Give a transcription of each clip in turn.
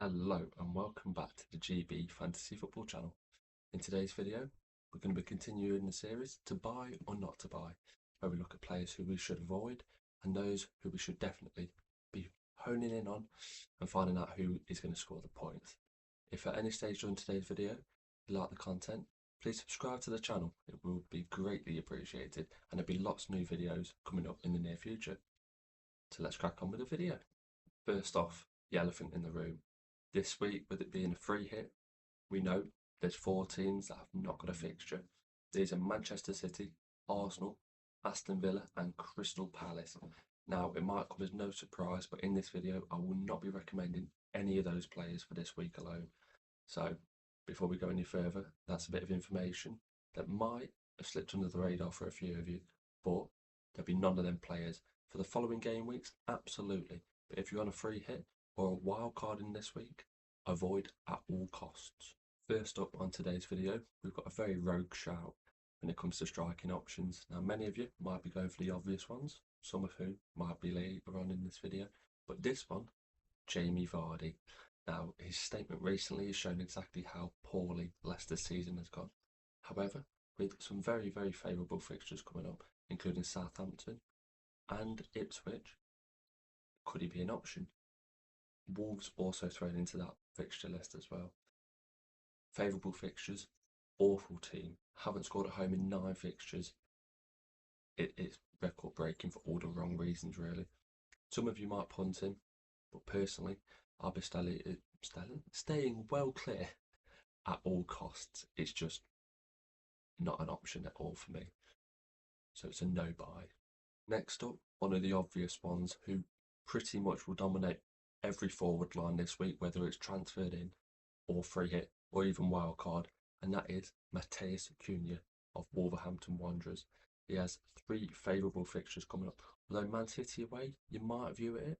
Hello and welcome back to the GB Fantasy Football channel. In today's video, we're going to be continuing the series to buy or not to buy, where we look at players who we should avoid and those who we should definitely be honing in on and finding out who is going to score the points. If at any stage during today's video you like the content, please subscribe to the channel. It will be greatly appreciated and there'll be lots of new videos coming up in the near future. So let's crack on with the video. First off, the elephant in the room. This week, with it being a free hit, we know there's 4 teams that have not got a fixture. These are Manchester City, Arsenal, Aston Villa and Crystal Palace. Now, it might come as no surprise, but in this video, I will not be recommending any of those players for this week alone. So, before we go any further, that's a bit of information that might have slipped under the radar for a few of you, but there'll be none of them players. For the following game weeks, absolutely. But if you're on a free hit, or a wild card in this week, avoid at all costs. First up on today's video, we've got a very rogue shout when it comes to striking options. Now, many of you might be going for the obvious ones, some of whom might be later on in this video, but this one, Jamie Vardy. Now, his statement recently has shown exactly how poorly Leicester's season has gone. However, with some very, very favourable fixtures coming up, including Southampton and Ipswich, could he be an option? Wolves also thrown into that fixture list as well. Favourable fixtures, awful team, haven't scored at home in 9 fixtures. It's record breaking for all the wrong reasons really. Some of you might punt him, but personally I'll be staying well clear at all costs. It's just not an option at all for me. So it's a no buy. Next up, one of the obvious ones who pretty much will dominate every forward line this week, whether it's transferred in or free hit or even wild card, and that is Matheus Cunha of Wolverhampton Wanderers. He has 3 favourable fixtures coming up. Although Man City away, you might view it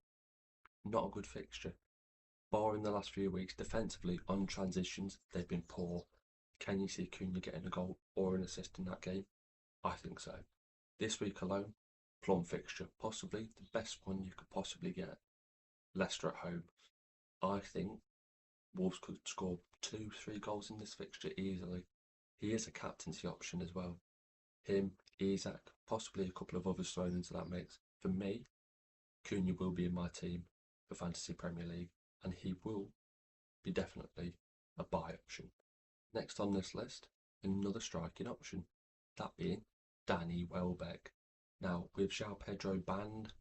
not a good fixture. Barring the last few weeks, defensively on transitions, they've been poor. Can you see Cunha getting a goal or an assist in that game? I think so. This week alone, plum fixture, possibly the best one you could possibly get. Leicester at home. I think Wolves could score 2-3 goals in this fixture easily. He is a captaincy option as well. Him, Isak, possibly a couple of others thrown into that mix. For me, Cunha will be in my team for Fantasy Premier League, and he will be definitely a buy option. Next on this list, another striking option, that being Danny Welbeck. Now, with João Pedro banned,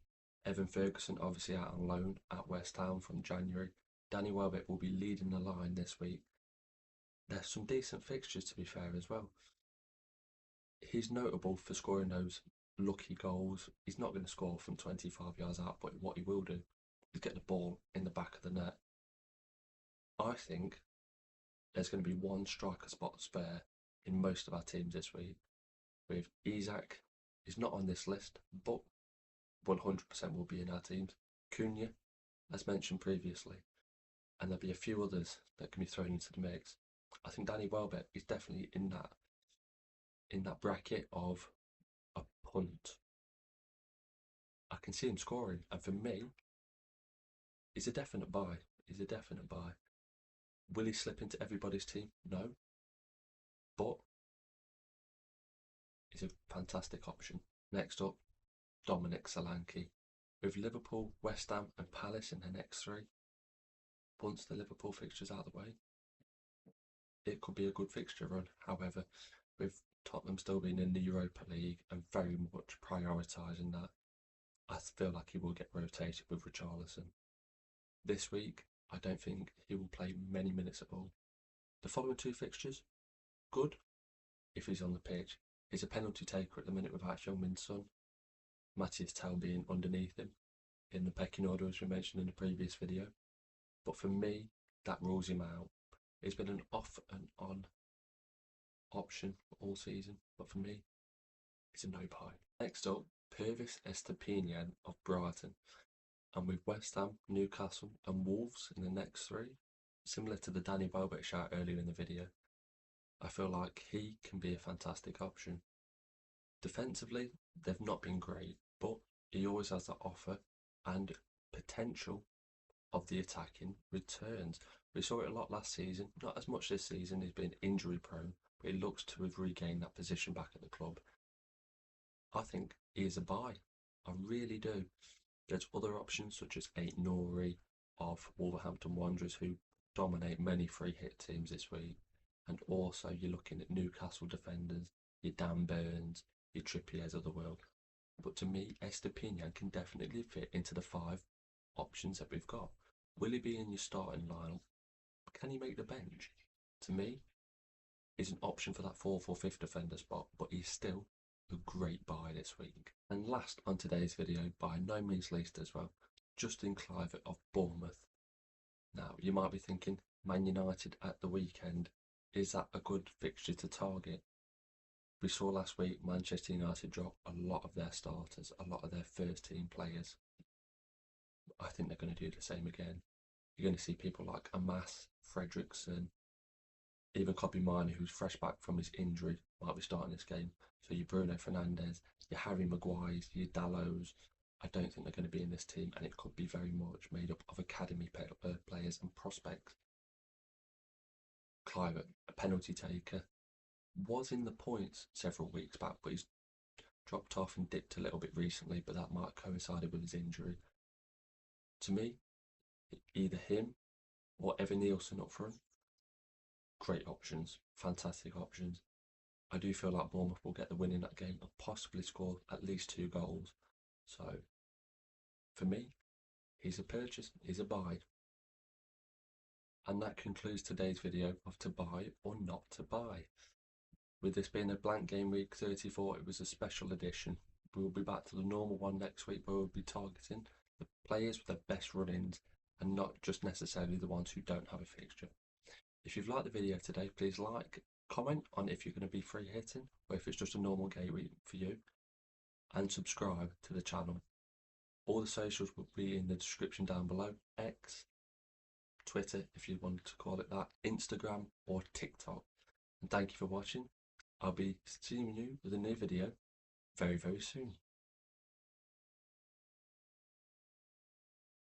Evan Ferguson obviously out on loan at West Ham from January, Danny Welbeck will be leading the line this week. There's some decent fixtures to be fair as well. He's notable for scoring those lucky goals. He's not going to score from 25 yards out, but what he will do is get the ball in the back of the net. I think there's going to be one striker spot spare in most of our teams this week. With Isak, he's not on this list, but 100% will be in our teams. Cunha, as mentioned previously, and there'll be a few others that can be thrown into the mix. I think Danny Welbeck is definitely in that bracket of a punt. I can see him scoring, and for me, he's a definite buy. He's a definite buy. Will he slip into everybody's team? No, but he's a fantastic option. Next up, Dominic Solanke. With Liverpool, West Ham and Palace in the next 3, once the Liverpool fixture's out of the way, it could be a good fixture run. However, with Tottenham still being in the Europa League and very much prioritising that, I feel like he will get rotated with Richarlison. This week, I don't think he will play many minutes at all. The following 2 fixtures, good if he's on the pitch. He's a penalty taker at the minute without Heung-min Son. Matthias Tel being underneath him in the pecking order as we mentioned in the previous video. But for me, that rules him out. He's been an off and on option all season, but for me, it's a no buy. Next up, Pervis Estupiñán of Brighton. And with West Ham, Newcastle and Wolves in the next 3, similar to the Danny Welbeck shout earlier in the video, I feel like he can be a fantastic option. Defensively, they've not been great, but he always has that offer and potential of the attacking returns. We saw it a lot last season, not as much this season. He's been injury prone, but he looks to have regained that position back at the club. I think he is a buy. I really do. There's other options such as Aït-Nouri of Wolverhampton Wanderers, who dominate many free hit teams this week. And also you're looking at Newcastle defenders, your Dan Burns, your Trippiers of the world. But to me, Estepinian can definitely fit into the 5 options that we've got. Will he be in your starting lineup? Can he make the bench? To me, he's an option for that 4th or 5th defender spot, but he's still a great buy this week. And last on today's video, by no means least as well, Justin Kluivert of Bournemouth. Now, you might be thinking, Man United at the weekend, is that a good fixture to target? We saw last week Manchester United drop a lot of their starters, a lot of their first team players. I think they're going to do the same again. You're going to see people like Amas, Fredrickson, even Kobbie Mainoo, who's fresh back from his injury, might be starting this game. So your Bruno Fernandes, your Harry Maguires, your Dallots, I don't think they're going to be in this team, and it could be very much made up of academy players and prospects. Kluivert, a penalty taker, was in the points several weeks back, but he's dropped off and dipped a little bit recently, but that might have coincided with his injury. To me, either him or Evan Nielsen up front, great options, fantastic options. I do feel like Bournemouth will get the win in that game and possibly score at least 2 goals. So, for me, he's a purchase, he's a buy. And that concludes today's video of to buy or not to buy. With this being a blank game week 34, it was a special edition. We will be back to the normal one next week, where we'll be targeting the players with the best run-ins and not just necessarily the ones who don't have a fixture. If you've liked the video today, please like, comment on if you're going to be free hitting or if it's just a normal game week for you, and subscribe to the channel. All the socials will be in the description down below. X, Twitter if you want to call it that, Instagram or TikTok. And thank you for watching. I'll be seeing you with a new video very, very soon.